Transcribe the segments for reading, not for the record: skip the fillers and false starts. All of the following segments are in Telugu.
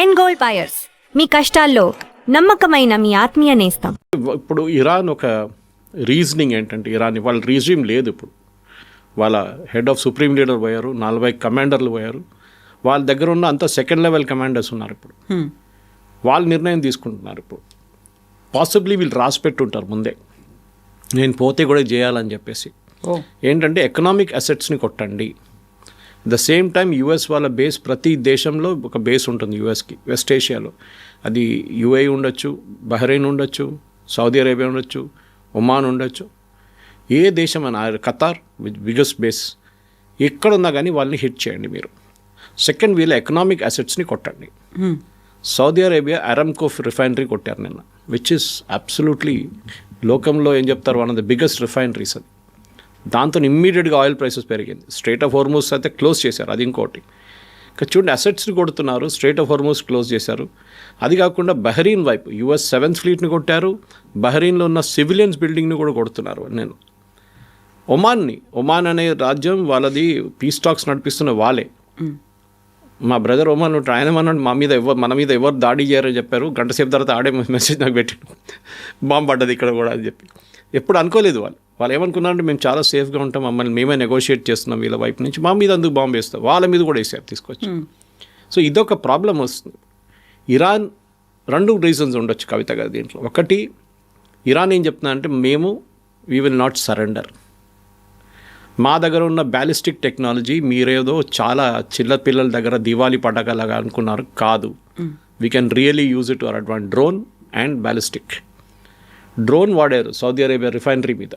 ఎండ్ గోల్డ్ బయర్స్, మీ కష్టాల్లో నమ్మకమైన మీ ఆత్మీయ నేస్తం. ఇప్పుడు ఇరాన్ ఒక రీజనింగ్ ఏంటంటే, ఇరాన్ వాళ్ళ రీజిమ్ లేదు. ఇప్పుడు వాళ్ళ హెడ్ ఆఫ్ సుప్రీం లీడర్ పోయారు, 40 కమాండర్లు పోయారు. వాళ్ళ దగ్గర ఉన్న అంత సెకండ్ లెవెల్ కమాండర్స్ ఉన్నారు. ఇప్పుడు వాళ్ళు నిర్ణయం తీసుకుంటున్నారు. ఇప్పుడు పాసిబ్లీ వీళ్ళు రాసి పెట్టుంటారు ముందే, నేను పోతే కూడా చేయాలని చెప్పేసి. ఏంటంటే ఎకనామిక్ అసెట్స్ని కొట్టండి. ద సేమ్ టైం యుఎస్ వాళ్ళ బేస్, ప్రతి దేశంలో ఒక బేస్ ఉంటుంది యుఎస్కి, వెస్ట్ ఏషియాలో. అది యుఏఈ ఉండొచ్చు, బహ్రెయిన్ ఉండొచ్చు, సౌదీ అరేబియా ఉండొచ్చు, ఒమాన్ ఉండొచ్చు, ఏ దేశం అయినా, ఖతార్ విత్ బిగ్గెస్ట్ బేస్, ఎక్కడున్నా కానీ వాళ్ళని హిట్ చేయండి మీరు. సెకండ్, వీళ్ళ ఎకనామిక్ అసెట్స్ని కొట్టండి. సౌదీ అరేబియా అరామ్కో రిఫైనరీ కొట్టారు నిన్న, విచ్ ఇస్ అబ్సల్యూట్లీ లోకంలో ఏం చెప్తారు, one of the biggest refineries అది. దాంతో ఇమ్మీడియట్గా ఆయిల్ ప్రైసెస్ పెరిగింది. స్ట్రైట్ ఆఫ్ హార్మూజ్ అయితే క్లోజ్ చేశారు, అది ఇంకోటి. ఇంకా చూడండి, అసెట్స్ని కొడుతున్నారు, స్ట్రైట్ ఆఫ్ హార్మూజ్ క్లోజ్ చేశారు. అది కాకుండా బహ్రెయిన్ వైపు యుఎస్ 7th ఫ్లీట్ని కొట్టారు, బహ్రెయిన్లో ఉన్న సివిలియన్స్ బిల్డింగ్ని కూడా కొడుతున్నారు. నేను ఒమాన్ అనే రాజ్యం వాళ్ళది పీస్ టాక్స్ నడిపిస్తున్న వాళ్ళే. మా బ్రదర్ ఒమాన్ ఉంటాడు, ఆయన అన్నాడు మన మీద ఎవరు దాడి చేయరని చెప్పారు. గంట సేపు తర్వాత ఆడే మెసేజ్ నాకు పెట్టాడు, బాంబు పడ్డది ఇక్కడ కూడా అని చెప్పి. ఎప్పుడు అనుకోలేదు వాళ్ళు ఏమనుకున్నారంటే, మేము చాలా సేఫ్గా ఉంటాం, మమ్మల్ని మేమే నెగోషియేట్ చేస్తున్నాం వీళ్ళ వైపు నుంచి, మా మీద అందుకు బాంబు వేస్తాం, వాళ్ళ మీద కూడా వేసారు తీసుకొచ్చి. సో ఇదొక ప్రాబ్లం వస్తుంది. ఇరాన్ 2 రీజన్స్ ఉండొచ్చు కవిత గారు దీంట్లో. ఒకటి, ఇరాన్ ఏం చెప్తున్నా అంటే, వీ విల్ నాట్ సరెండర్. మా దగ్గర ఉన్న బ్యాలిస్టిక్ టెక్నాలజీ మీరేదో చాలా చిన్న పిల్లల దగ్గర దివాళీ పటాకలాగా అనుకున్నారు, కాదు. We can really use it our Advent. Drone and ballistic drone వాడారు సౌదీ అరేబియా రిఫైనరీ మీద,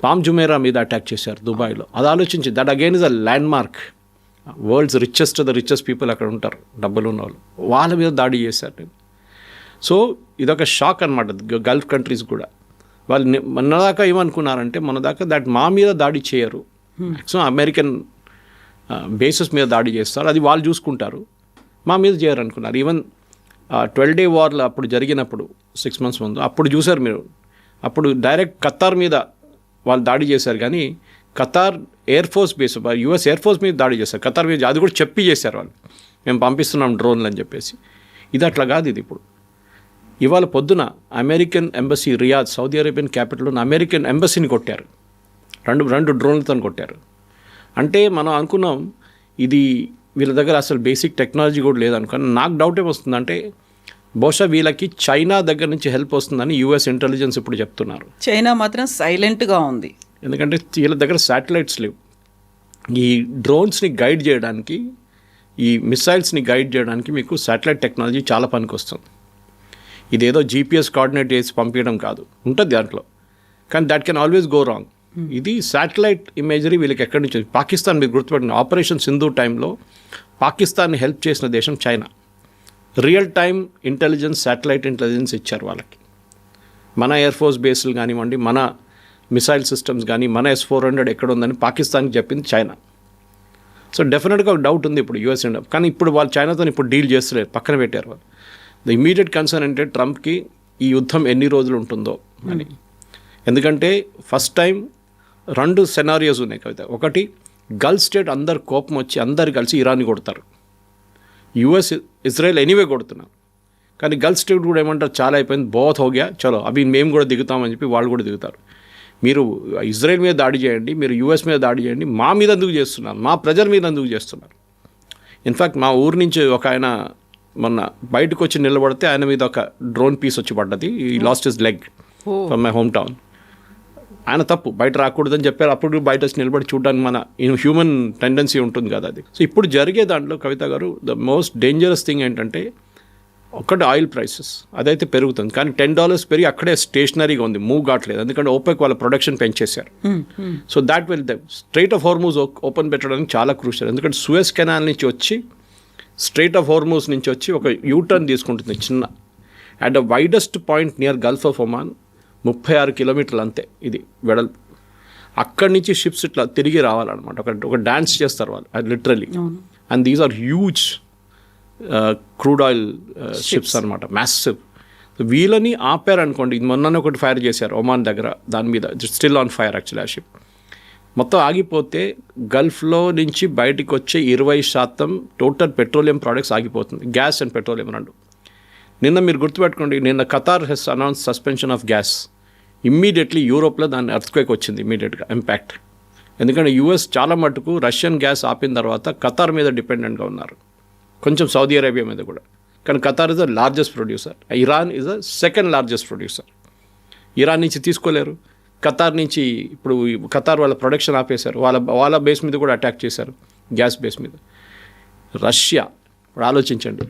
పామ్ జుమేరా మీద అటాక్ చేశారు దుబాయ్లో. అది ఆలోచించి, that again is a land mark. World's richest people అక్కడ ఉంటారు, డబ్బులు ఉన్న వాళ్ళు, వాళ్ళ మీద దాడి చేశారు నేను. సో ఇదొక షాక్ అనమాట గల్ఫ్ కంట్రీస్ కూడా. వాళ్ళు మొన్నదాకా ఏమనుకున్నారంటే, దట్ మా మీద దాడి చేయరు, మ్యాక్సిమం అమెరికన్ బేసెస్ మీద దాడి చేస్తారు, అది వాళ్ళు చూసుకుంటారు, మా మీద చేయరు అనుకున్నారు. ఈవెన్ 12 Day వార్లో అప్పుడు జరిగినప్పుడు 6 months ముందు అప్పుడు చూశారు మీరు, అప్పుడు డైరెక్ట్ ఖతార్ మీద వాళ్ళు దాడి చేశారు. కానీ Qatar air force base, US air force మీద దాడి చేశారు ఖతార్ మీద. అది కూడా చెప్పి చేశారు వాళ్ళు, మేము పంపిస్తున్నాం డ్రోన్లు అని చెప్పేసి. ఇది అట్లా కాదు. ఇది ఇప్పుడు ఇవాళ పొద్దున American embassy Riyadh, Saudi Arabian capital ఉన్న అమెరికన్ ఎంబసీని కొట్టారు, రెండు డ్రోన్లతో కొట్టారు. అంటే మనం అనుకున్నాం ఇది వీళ్ళ దగ్గర అసలు బేసిక్ టెక్నాలజీ కూడా లేదనుకుని. నాకు డౌట్ ఏమొస్తుందంటే, బహుశా వీళ్ళకి చైనా దగ్గర నుంచి హెల్ప్ వస్తుందని యుఎస్ ఇంటెలిజెన్స్ ఇప్పుడు చెప్తున్నారు. చైనా మాత్రం సైలెంట్గా ఉంది, ఎందుకంటే వీళ్ళ దగ్గర శాటిలైట్స్ లేవు. ఈ డ్రోన్స్ని గైడ్ చేయడానికి, ఈ మిసైల్స్ని గైడ్ చేయడానికి మీకు శాటిలైట్ టెక్నాలజీ చాలా పనికి వస్తుంది. ఇదేదో GPS కోఆర్డినేట్ చేసి పంపించడం కాదు, ఉంటుంది దాంట్లో, కానీ that can always go wrong. ఇది శాటిలైట్ ఇమేజరీ వీళ్ళకి ఎక్కడి నుంచి. పాకిస్తాన్ మీరు గుర్తుపెట్టిన, ఆపరేషన్ సింధు టైంలో పాకిస్తాన్ని హెల్ప్ చేసిన దేశం China. Real time intelligence, satellite intelligence ఇచ్చారు వాళ్ళకి. మన ఎయిర్ ఫోర్స్ బేస్లు కానివ్వండి, మన మిసైల్ సిస్టమ్స్ కానీ, మన S-400 ఎక్కడ ఉందని పాకిస్తాన్కి చెప్పింది చైనా. సో డెఫినెట్గా ఒక డౌట్ ఉంది ఇప్పుడు యుఎస్ ఇండియా. కానీ ఇప్పుడు వాళ్ళు చైనాతో ఇప్పుడు డీల్ చేస్తలేరు, పక్కన పెట్టారు వాళ్ళు. ద ఇమీడియట్ కన్సర్న్ అంటే ట్రంప్కి ఈ యుద్ధం ఎన్ని రోజులు ఉంటుందో అని. ఎందుకంటే ఫస్ట్ టైం 2 సెనారియోస్ ఉన్నాయి కవిత. ఒకటి, గల్ఫ్ స్టేట్ అందరు కోపం వచ్చి అందరు కలిసి ఇరాన్ని కొడతారు. యుఎస్, ఇజ్రాయెల్ ఎనీవే కొడుతున్నారు, కానీ గల్ఫ్ స్టేట్ కూడా ఏమంటారు, చాలా అయిపోయింది, బోత్ హోగ్యా, చలో అవి మేము కూడా దిగుతామని చెప్పి వాళ్ళు కూడా దిగుతారు. మీరు ఇజ్రాయెల్ మీద దాడి చేయండి, మీరు యుఎస్ మీద దాడి చేయండి, మా మీద ఎందుకు చేస్తున్నారు, మా ప్రజల మీద ఎందుకు చేస్తున్నారు. ఇన్ఫ్యాక్ట్ మా ఊరు నుంచి ఒక ఆయన మొన్న బయటకు వచ్చి నిలబడితే ఆయన మీద ఒక డ్రోన్ పీస్ వచ్చి పడ్డది. ఈ lost his leg from my home town. ఆయన తప్పు, బయట రాకూడదని చెప్పారు. అప్పుడు బయట వచ్చి నిలబడి చూడడానికి మన హ్యూమన్ టెండెన్సీ ఉంటుంది కదా అది. సో ఇప్పుడు జరిగే దాంట్లో కవిత గారు, ద మోస్ట్ డేంజరస్ థింగ్ ఏంటంటే, ఒకటి ఆయిల్ ప్రైసెస్ అదైతే పెరుగుతుంది, కానీ $10 పెరిగి అక్కడే స్టేషనరీగా ఉంది, మూవ్ కావట్లేదు. ఎందుకంటే ఓపెక్ వాళ్ళ ప్రొడక్షన్ పెంచేశారు. So that will strait of Hormuz open పెట్టడానికి చాలా క్రూషియల్. ఎందుకంటే సూయజ్ కెనాల్ నుంచి వచ్చి, స్ట్రైట్ ఆఫ్ హార్మూజ్ నుంచి వచ్చి ఒక యూటర్న్ తీసుకుంటుంది చిన్న, at the widest point near Gulf of Oman, 36 kilometers అంతే ఇది వెడల్పు. అక్కడి నుంచి షిప్స్ ఇట్లా తిరిగి రావాలన్నమాట, ఒక డ్యాన్స్ చేస్తారు వాళ్ళు, అది literally. And these are huge crude oil ships అనమాట, మ్యాసివ్. వీళ్ళని ఆపారనుకోండి, ఇది మొన్న ఒకటి ఫైర్ చేశారు ఒమాన్ దగ్గర, దాని మీద స్టిల్ ఆన్ ఫైర్ యాక్చువల్లీ ఆ షిప్. మొత్తం ఆగిపోతే గల్ఫ్లో నుంచి బయటికి వచ్చే 20% టోటల్ పెట్రోలియం ప్రోడక్ట్స్ ఆగిపోతుంది. గ్యాస్ అండ్ పెట్రోలియం రెండు. నిన్న మీరు గుర్తుపెట్టుకోండి, నిన్న Qatar has announce suspension of gas. Immediately యూరోప్లో దాని ఎర్త్క్వేక్ వచ్చింది ఇమ్మీడియట్గా ఇంపాక్ట్. ఎందుకంటే యూఎస్ చాలా మటుకు రష్యన్ గ్యాస్ ఆపిన తర్వాత ఖతార్ మీద డిపెండెంట్గా ఉన్నారు, కొంచెం సౌదీ అరేబియా మీద కూడా. కానీ Qatar is the largest producer, Iran is the second largest producer. Iran నుంచి తీసుకోలేరు, ఖతార్ నుంచి ఇప్పుడు ఖతార్ వాళ్ళ ప్రొడక్షన్ ఆపేశారు, వాళ్ళ బేస్ మీద కూడా అటాక్ చేశారు, గ్యాస్ బేస్ మీద. రష్యా, ఇప్పుడు ఆలోచించండి,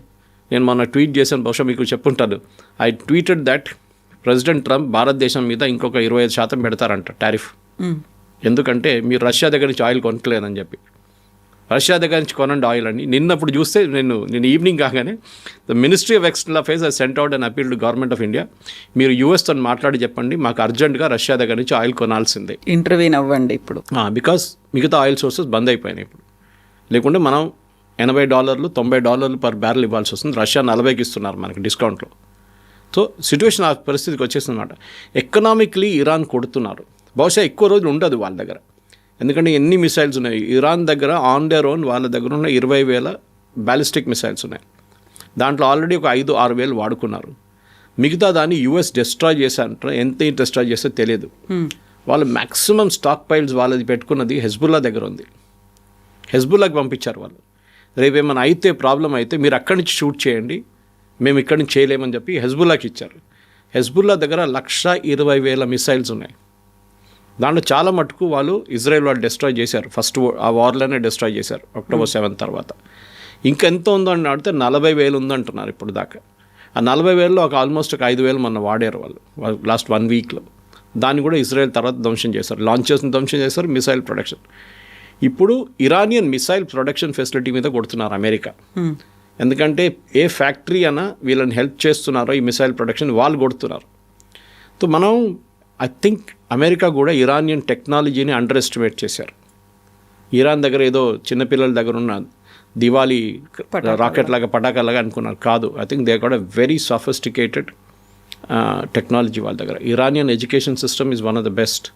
నేను మొన్న ట్వీట్ చేశాను, బహుశా మీకు చెప్పుంటాను. I tweeted that president Trump భారతదేశం మీద ఇంకొక 25% పెడతారంట టారిఫ్. ఎందుకంటే మీరు రష్యా దగ్గర నుంచి ఆయిల్ కొనట్లేదని చెప్పి. రష్యా దగ్గర నుంచి కొనండి ఆయిల్ అని. నిన్నప్పుడు చూస్తే నేను ఈవినింగ్ కాగానే the ministry of external affairs I sent out and appeal to government of India, మీరు యూఎస్తో మాట్లాడి చెప్పండి మాకు అర్జెంటుగా రష్యా దగ్గర నుంచి ఆయిల్ కొనాల్సిందే, ఇంటర్వ్యూన్ అవ్వండి ఇప్పుడు. బికాస్ మిగతా ఆయిల్ సోర్సెస్ బంద్ అయిపోయినాయి ఇప్పుడు. లేకుంటే మనం $80 $90 పర్ బ్యారెల్ ఇవ్వాల్సి వస్తుంది, రష్యా 40కి ఇస్తున్నారు మనకి డిస్కౌంట్లో. సో సిచ్యువేషన్ ఆ పరిస్థితికి వచ్చేసింది అనమాట. ఎకనామిక్లీ ఇరాన్ కొడుతున్నారు, బహుశా ఎక్కువ రోజులు ఉండదు వాళ్ళ దగ్గర. ఎందుకంటే ఎన్ని మిసైల్స్ ఉన్నాయి ఇరాన్ దగ్గర, ఆన్ దేర్ ఓన్ వాళ్ళ దగ్గర ఉన్న 20,000 బ్యాలిస్టిక్ మిసైల్స్ ఉన్నాయి. దాంట్లో ఆల్రెడీ ఒక 5,000-6,000 వాడుకున్నారు. మిగతా దాన్ని యూఎస్ డిస్ట్రాయ్ చేశారంటారు, ఎంత డిస్ట్రాయ్ చేస్తే తెలియదు. వాళ్ళు మ్యాక్సిమం స్టాక్ పైల్స్ వాళ్ళది పెట్టుకున్నది హెజ్బుల్లా దగ్గర ఉంది, హెజ్బుల్లాకి పంపించారు వాళ్ళు. రేపు ఏమైనా అయితే ప్రాబ్లం అయితే మీరు అక్కడి నుంచి షూట్ చేయండి, మేము ఇక్కడి నుంచి చేయలేమని చెప్పి హెజ్బుల్లాకి ఇచ్చారు. హెజ్బుల్లా దగ్గర 120,000 మిసైల్స్ ఉన్నాయి. దాంట్లో చాలా మటుకు వాళ్ళు ఇజ్రాయెల్ వాళ్ళు డిస్ట్రాయ్ చేశారు, ఫస్ట్ ఆ వార్లోనే డిస్ట్రాయ్ చేశారు October 7 తర్వాత. ఇంకెంత ఉందో అని అడిగితే 40,000 ఉందంటున్నారు ఇప్పుడు దాకా. ఆ 40,000లో ఆల్మోస్ట్ ఒక 5,000 మొన్న వాడారు వాళ్ళు లాస్ట్ 1 వీక్లో. దాన్ని కూడా ఇజ్రాయెల్ తర్వాత ధ్వంసం చేశారు, లాంచెస్ని ధ్వంసం చేశారు, మిసైల్ ప్రొడక్షన్. ఇప్పుడు ఇరానియన్ మిసైల్ ప్రొడక్షన్ ఫెసిలిటీ మీద కొడుతున్నారు అమెరికా. ఎందుకంటే ఏ ఫ్యాక్టరీ అన్నా వీళ్ళని హెల్ప్ చేస్తున్నారో ఈ మిసైల్ ప్రొడక్షన్ వాళ్ళు కొడుతున్నారు. సో మనం ఐ థింక్ అమెరికా కూడా ఇరానియన్ టెక్నాలజీని అండర్ ఎస్టిమేట్ చేశారు. ఇరాన్ దగ్గర ఏదో చిన్నపిల్లల దగ్గర ఉన్న దివాళీ రాకెట్ లాగా పటాకాలాగా అనుకున్నారు, కాదు. I think they got a very sophisticated technology వాళ్ళ దగ్గర. Iranian education system is one of the best.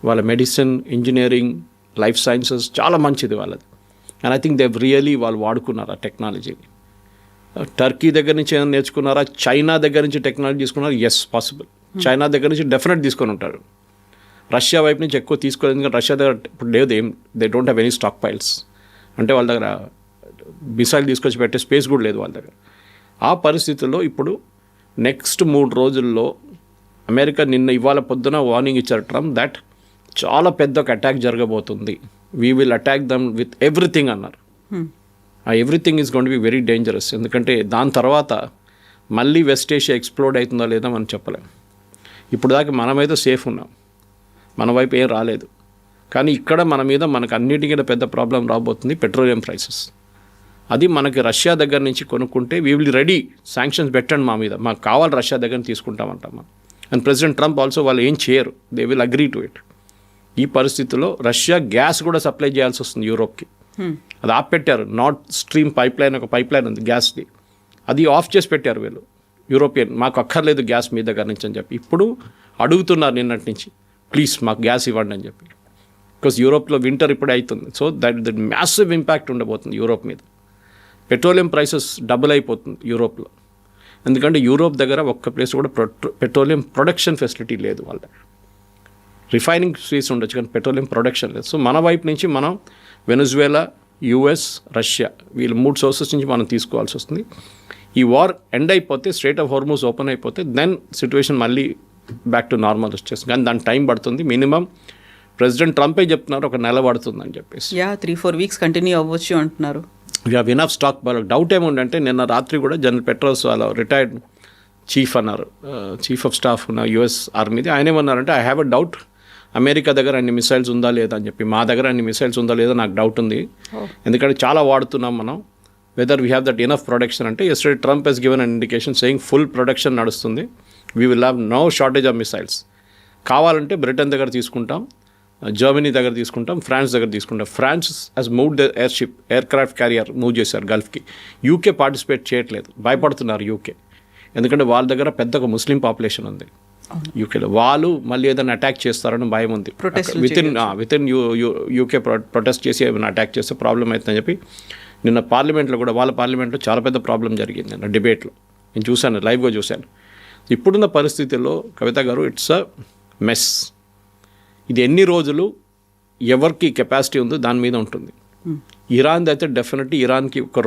వాళ్ళ మెడిసిన్, ఇంజనీరింగ్, లైఫ్ సైన్సెస్ చాలా మంచిది వాళ్ళది. And I think they really వాళ్ళు వాడుకున్నారు ఆ టెక్నాలజీని. టర్కీ దగ్గర నుంచి ఏమైనా నేర్చుకున్నారా, చైనా దగ్గర నుంచి టెక్నాలజీ తీసుకున్నారు? Yes, possible. చైనా దగ్గర నుంచి డెఫినెట్ తీసుకొని ఉంటారు. రష్యా వైపు నుంచి ఎక్కువ తీసుకోలేదు, ఎందుకంటే రష్యా దగ్గర ఇప్పుడు లేదు, they don't have any stock piles. అంటే వాళ్ళ దగ్గర మిసైల్ తీసుకొచ్చి పెట్టే స్పేస్ కూడా లేదు వాళ్ళ దగ్గర. ఆ పరిస్థితుల్లో ఇప్పుడు నెక్స్ట్ 3 రోజుల్లో అమెరికా ఇవాళ పొద్దున వార్నింగ్ ఇచ్చారు ట్రంప్ దట్ చాలా పెద్ద ఒక అటాక్ జరగబోతుంది, we will attack them with everything అన్నారు. ఆ everything is going to be very dangerous. ఎందుకంటే దాని తర్వాత మళ్ళీ వెస్ట్ ఏషియా ఎక్స్ప్లోడ్ అవుతుందో లేదో మనం చెప్పలేం. ఇప్పుడు దాకా మనమైతే సేఫ్ ఉన్నాం, మన వైపు ఏం రాలేదు. కానీ ఇక్కడ మనకు అన్నిటికీ పెద్ద ప్రాబ్లం రాబోతుంది పెట్రోలియం ప్రైసెస్. అది మనకి రష్యా దగ్గర నుంచి కొనుక్కుంటే వీ విల్ రెడీ, శాంక్షన్స్ పెట్టండి మా మీద, మాకు కావాలి రష్యా దగ్గర తీసుకుంటామంటాం మనం. అండ్ ప్రెసిడెంట్ ట్రంప్ ఆల్సో వాళ్ళు ఏం చేయరు, they will agree to it. ఈ పరిస్థితుల్లో రష్యా గ్యాస్ కూడా సప్లై చేయాల్సి వస్తుంది యూరోప్కి. అది ఆపెట్టారు. నార్త్ స్ట్రీమ్ ఒక పైప్ లైన్ ఉంది గ్యాస్ది, అది ఆఫ్ చేసి పెట్టారు వీళ్ళు యూరోపియన్. మాకు అక్కర్లేదు గ్యాస్ మీ దగ్గర నుంచి అని చెప్పి ఇప్పుడు అడుగుతున్నారు నిన్నటి నుంచి, ప్లీజ్ మాకు గ్యాస్ ఇవ్వండి అని చెప్పి. బికాస్ యూరోప్లో వింటర్ ఇప్పుడే అవుతుంది. సో దట్ మ్యాసివ్ ఇంపాక్ట్ ఉండబోతుంది యూరోప్ మీద. పెట్రోలియం ప్రైసెస్ డబుల్ అయిపోతుంది యూరోప్లో. ఎందుకంటే యూరోప్ దగ్గర ఒక్క ప్లేస్ కూడా పెట్రోలియం ప్రొడక్షన్ ఫెసిలిటీ లేదు వాళ్ళ దగ్గర. రిఫైనింగ్ స్పేస్ ఉండొచ్చు కానీ పెట్రోలియం ప్రొడక్షన్ లేదు. సో మన వైపు నుంచి మనం వెనజువేలా, యుఎస్, రష్యా వీళ్ళు 3 సోర్సెస్ నుంచి మనం తీసుకోవాల్సి వస్తుంది. ఈ వార్ ఎండ్ అయిపోతే, స్ట్రైట్ ఆఫ్ హార్మూజ్ ఓపెన్ అయిపోతే దెన్ సిచ్యువేషన్ మళ్ళీ బ్యాక్ టు నార్మల్ వచ్చేస్తుంది. కానీ దాని టైం పడుతుంది. మినిమం ప్రెసిడెంట్ ట్రంపే చెప్తున్నారు ఒక నెల పడుతుందని చెప్పేసి. 3-4 వీక్స్ కంటిన్యూ అవ్వచ్చు అంటున్నారు. We have enough stock. వాళ్ళకి డౌట్ ఏముందంటే నిన్న రాత్రి కూడా జనరల్ పెట్రోల్స్ వాళ్ళ రిటైర్డ్ చీఫ్ అన్నారు, చీఫ్ ఆఫ్ స్టాఫ్ ఉన్న యుఎస్ ఆర్మీది, ఆయన ఏమన్నారంటే I have a doubt America దగ్గర అన్ని మిసైల్స్ ఉందా లేదా అని చెప్పి. మా దగ్గర అన్ని మిసైల్స్ ఉందా లేదా నాకు డౌట్ ఉంది, ఎందుకంటే చాలా వాడుతున్నాం మనం, whether we have that enough production అంటే. Yesterday Trump has given an indication saying full production నడుస్తుంది, we will have no shortage of missiles. కావాలంటే బ్రిటన్ దగ్గర తీసుకుంటాం, జర్మనీ దగ్గర తీసుకుంటాం, ఫ్రాన్స్ దగ్గర తీసుకుంటాం. France has moved the aircraft carrier move చేశారు గల్ఫ్కి. యూకే పార్టిసిపేట్ చేయట్లేదు, భయపడుతున్నారు యూకే, ఎందుకంటే వాళ్ళ దగ్గర పెద్ద ఒక ముస్లిం పాపులేషన్ ఉంది. యూకేలో వాళ్ళు మళ్ళీ ఏదైనా అటాక్ చేస్తారని భయం ఉంది. Protestలు వితిన్ యూకే ప్రొటెస్ట్ చేసి ఏమైనా అటాక్ చేస్తే ప్రాబ్లం అవుతుందని చెప్పి నిన్న పార్లమెంట్లో కూడా వాళ్ళ పార్లమెంట్లో చాలా పెద్ద ప్రాబ్లం జరిగింది నిన్న డిబేట్లో. నేను చూశాను, లైవ్గా చూశాను. ఇప్పుడున్న పరిస్థితుల్లో కవిత గారు ఇట్స్ అ మెస్. ఇది ఎన్ని రోజులు ఎవరికి కెపాసిటీ ఉందో దాని మీద ఉంటుంది. ఇరాన్ది అయితే డెఫినెట్లీ ఇరాన్కి ఒక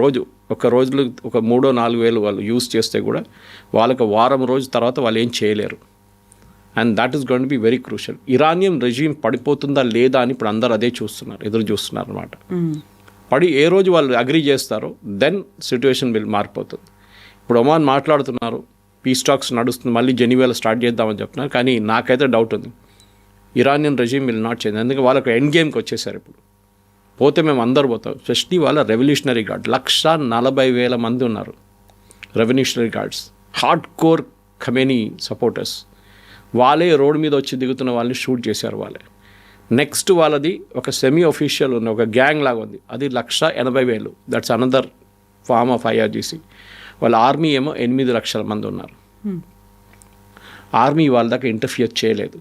రోజులు ఒక 3-4 వేలు వాళ్ళు యూజ్ చేస్తే కూడా వాళ్ళకి వారం రోజు తర్వాత వాళ్ళు ఏం చేయలేరు. And that is going to be very crucial. Iranian regime పడిపోతుందా లేదా అని ఇప్పుడు అందరూ అదే చూస్తున్నారు, ఎదురు చూస్తున్నారు అనమాట. ఏ రోజు వాళ్ళు అగ్రీ చేస్తారో దెన్ సిచ్యువేషన్ మారిపోతుంది. ఇప్పుడు ఒమాన్ మాట్లాడుతున్నారు, పీస్ టాక్స్ నడుస్తుంది, మళ్ళీ జెనీవాలో స్టార్ట్ చేద్దామని చెప్తున్నారు. కానీ నాకైతే డౌట్ ఉంది, Iranian regime will not change. ఎందుకంటే వాళ్ళకి ఎండ్ గేమ్కి వచ్చేసారు. ఇప్పుడు పోతే మేము అందరు పోతాం. స్పెషలీ వాళ్ళ రెవల్యూషనరీ గార్డ్ 140,000 మంది ఉన్నారు. Revolutionary guards, hard core Khamenei supporters. వాళ్ళే రోడ్డు మీద వచ్చి దిగుతున్న వాళ్ళని షూట్ చేశారు వాళ్ళే. నెక్స్ట్ వాళ్ళది ఒక సెమీ ఒఫీషియల్ ఉంది, ఒక గ్యాంగ్ లాగా ఉంది, అది 180,000. That's another form of IRGC. వాళ్ళ ఆర్మీ ఏమో 8 లక్షల మంది ఉన్నారు. ఆర్మీ వాళ్ళ దాకా ఇంటర్ఫియర్ చేయలేదు.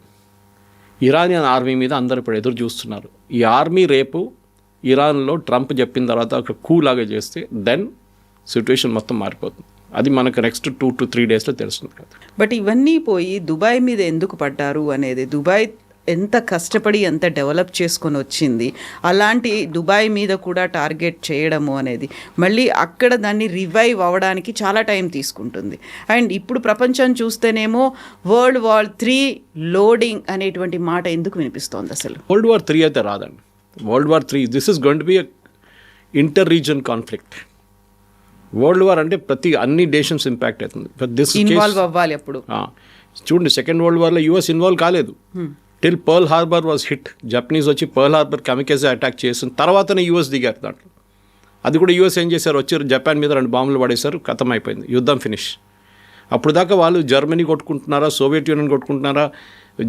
ఇరానియన్ ఆర్మీ మీద అందరు ఇప్పుడు ఎదురు చూస్తున్నారు. ఈ ఆర్మీ రేపు ఇరాన్లో ట్రంప్ చెప్పిన తర్వాత ఒక లాగా చేస్తే దెన్ సిచ్యువేషన్ మొత్తం మారిపోతుంది. అది మనకు నెక్స్ట్ 2 to 3 డేస్లో తెలుస్తుంది కదా. బట్ ఇవన్నీ పోయి దుబాయ్ మీద ఎందుకు పడ్డారు అనేది, దుబాయ్ ఎంత కష్టపడి ఎంత డెవలప్ చేసుకొని వచ్చింది, అలాంటి దుబాయ్ మీద కూడా టార్గెట్ చేయడము అనేది మళ్ళీ అక్కడ దాన్ని రివైవ్ అవ్వడానికి చాలా టైం తీసుకుంటుంది. అండ్ ఇప్పుడు ప్రపంచం చూస్తేనేమో World War III లోడింగ్ అనేటువంటి మాట ఎందుకు వినిపిస్తోంది అసలు? World War III అయితే రాదండి. World War III this is going to B inter reason conflict. World war అంటే అన్ని నేషన్స్ ఇంపాక్ట్ అవుతుంది. ఇన్వాల్వ్ అవ్వాలి అప్పుడు. చూడండి, సెకండ్ వరల్డ్ వార్లో US ఇన్వాల్వ్ కాలేదు. Till pearl harbour was hit. Japanese వచ్చి పర్ల్ హార్బర్ కెమికల్స్ అటాక్ చేసిన తర్వాతనే US దిగారు దాంట్లో. అది కూడా US ఏం చేశారు, వచ్చి జపాన్ మీద 2 బాంబులు పడేశారు, ఖతం అయిపోయింది, యుద్ధం ఫినిష్. అప్పుడు దాకా వాళ్ళు జర్మనీ కొట్టుకుంటున్నారా, సోవియట్ యూనియన్ కొట్టుకుంటున్నారా,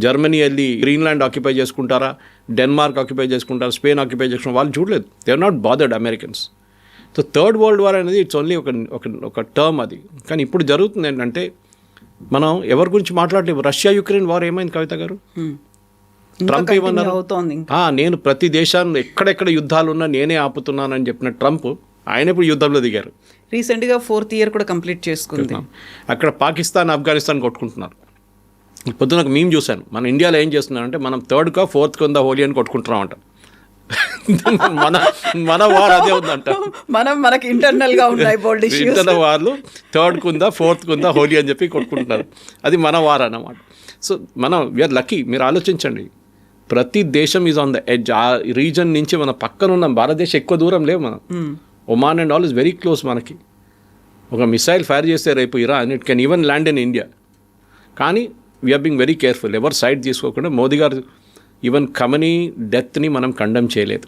జర్మనీ వెళ్ళి గ్రీన్లాండ్ ఆక్యుపై చేసుకుంటారా, డెన్మార్క్ ఆక్యుపై చేసుకుంటారా, స్పెయిన్ ఆక్యుపై చేసుకుంటారా, వాళ్ళు చూడలేదు. They are not bothered Americans. So third world war అనేది ఇట్స్ ఓన్లీ ఒక టర్మ్ అది. కానీ ఇప్పుడు జరుగుతుంది ఏంటంటే, మనం ఎవరి గురించి మాట్లాడలేము. రష్యా యుక్రెయిన్ వార్ ఏమైంది కవిత గారు? ట్రంప్ ఏమన్నారు, నేను ప్రతి దేశాన్ని ఎక్కడెక్కడ యుద్ధాలు ఉన్నా నేనే ఆపుతున్నానని చెప్పిన ట్రంప్, ఆయన ఇప్పుడు యుద్ధంలో దిగారు. రీసెంట్గా 4th ఇయర్ కూడా కంప్లీట్ చేసుకుంది. అక్కడ పాకిస్తాన్ ఆఫ్ఘనిస్తాన్ కొట్టుకుంటున్నారు. పొద్దున ఒక మీమ్ చూశాను, మన ఇండియాలో ఏం చేస్తున్నారంటే మనం 3rd కా 4th కింద హోలీ అని కొట్టుకుంటున్నామంట. మన వార్ అదే ఉందంట. మనకి ఇంటర్నల్ గా ఉన్నాయి బోల్డ్ ఇష్యూస్. ఇంటర్నల్ వార్లు 3rd కుందా 4th కుందా హోలీ అని చెప్పి కొట్టుకుంటున్నారు. అది మన వార్ అన్నమాట. సో మనం వీఆర్ లక్కీ. మీరు ఆలోచించండి, ప్రతి దేశం ఈజ్ ఆన్ ద ఎడ్జ్. ఆ రీజన్ నుంచి మన పక్కన ఉన్న భారతదేశం ఎక్కువ దూరం లేవు మనం. Oman and all is very close మనకి. ఒక మిసైల్ ఫైర్ చేస్తే రేపు Iran, it can even land in India. కానీ వీఆర్ బీయింగ్ వెరీ కేర్ఫుల్, ఎవరు సైడ్ తీసుకోకుండా. మోదీ గారు ఈవెన్ ఖమనీ డెత్ని మనం కండెమ్ చేయలేదు,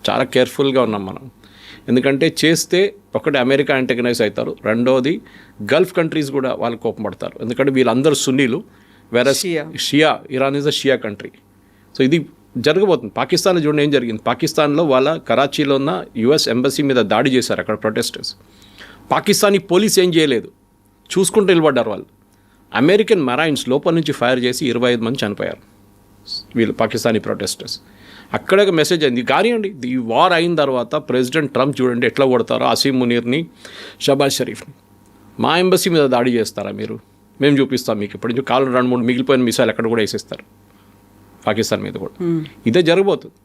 చాలా కేర్ఫుల్గా ఉన్నాం మనం. ఎందుకంటే చేస్తే ఒకటి అమెరికా యాంటగనైజ్ అవుతారు, రెండోది గల్ఫ్ కంట్రీస్ కూడా వాళ్ళు కోపం పడతారు. ఎందుకంటే వీళ్ళందరూ సున్నీలు, వేరే Shia, Iran is a Shia country. So ఇది జరగబోతుంది. పాకిస్తాన్లో చూడండి ఏం జరిగింది. పాకిస్తాన్లో వాళ్ళ కరాచీలో ఉన్న US ఎంబసీ మీద దాడి చేశారు అక్కడ ప్రొటెస్టర్స్. పాకిస్తానీ పోలీస్ ఏం చేయలేదు, చూసుకుంటూ నిలబడ్డారు వాళ్ళు. అమెరికన్ మెరైన్స్ లోపల నుంచి ఫైర్ చేసి 25 మంది చనిపోయారు వీళ్ళు పాకిస్తానీ ప్రొటెస్టర్స్. అక్కడ ఒక మెసేజ్ అయింది. కానివ్వండి, ఈ వార్ అయిన తర్వాత ప్రెసిడెంట్ ట్రంప్ చూడండి ఎట్లా కొడతారో అసీం మునీర్ని, షబాజ్ షరీఫ్ని. మా ఎంబసీ మీద దాడి చేస్తారా మీరు, మేము చూపిస్తాం మీకు. ఇప్పటి నుంచి 2-3 మిగిలిపోయిన మిసైల్ అక్కడ కూడా వేసేస్తారు పాకిస్తాన్ మీద కూడా. ఇదే జరగబోతుంది.